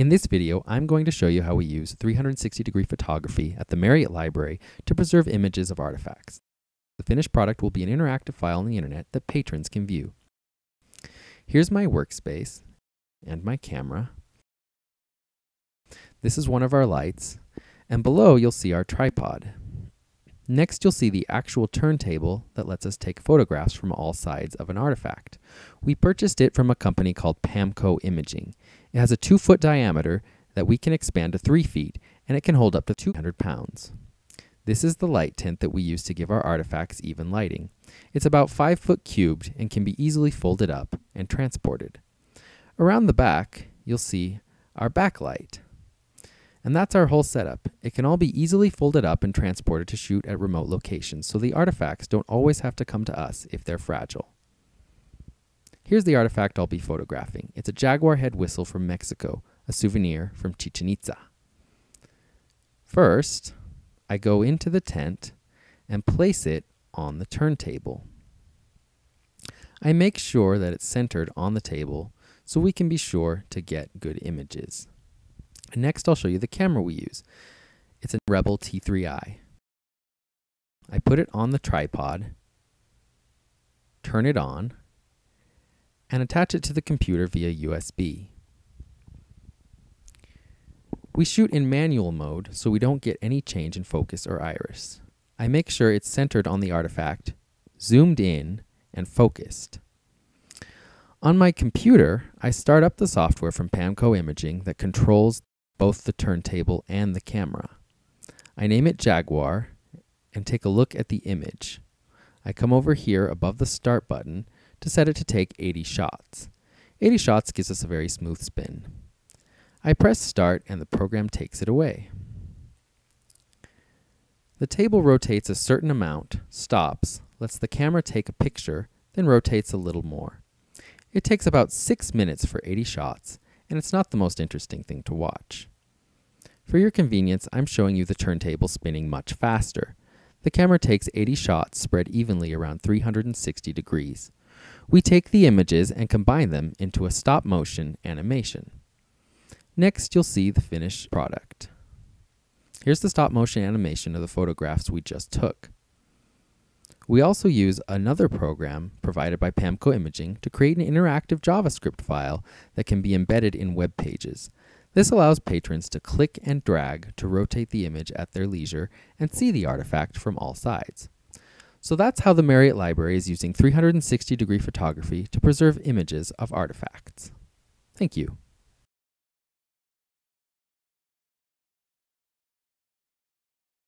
In this video, I'm going to show you how we use 360-degree photography at the Marriott Library to preserve images of artifacts. The finished product will be an interactive file on the internet that patrons can view. Here's my workspace and my camera. This is one of our lights, and below you'll see our tripod. Next, you'll see the actual turntable that lets us take photographs from all sides of an artifact. We purchased it from a company called PAMCO Imaging. It has a 2-foot diameter that we can expand to 3 feet, and it can hold up to 200 pounds. This is the light tint that we use to give our artifacts even lighting. It's about 5 foot cubed and can be easily folded up and transported. Around the back, you'll see our backlight. And that's our whole setup. It can all be easily folded up and transported to shoot at remote locations, so the artifacts don't always have to come to us if they're fragile. Here's the artifact I'll be photographing. It's a jaguar head whistle from Mexico, a souvenir from Chichen Itza. First, I go into the tent and place it on the turntable. I make sure that it's centered on the table so we can be sure to get good images. And next, I'll show you the camera we use. It's a Rebel T3i. I put it on the tripod, turn it on, and attach it to the computer via USB. We shoot in manual mode so we don't get any change in focus or iris. I make sure it's centered on the artifact, zoomed in, and focused. On my computer, I start up the software from PAMCO Imaging that controls both the turntable and the camera. I name it Jaguar and take a look at the image. I come over here above the start button to set it to take 80 shots. 80 shots gives us a very smooth spin. I press start and the program takes it away. The table rotates a certain amount, stops, lets the camera take a picture, then rotates a little more. It takes about 6 minutes for 80 shots, and it's not the most interesting thing to watch. For your convenience, I'm showing you the turntable spinning much faster. The camera takes 80 shots spread evenly around 360 degrees. We take the images and combine them into a stop-motion animation. Next, you'll see the finished product. Here's the stop-motion animation of the photographs we just took. We also use another program provided by PAMCO Imaging to create an interactive JavaScript file that can be embedded in web pages. This allows patrons to click and drag to rotate the image at their leisure and see the artifact from all sides. So that's how the Marriott Library is using 360-degree photography to preserve images of artifacts. Thank you.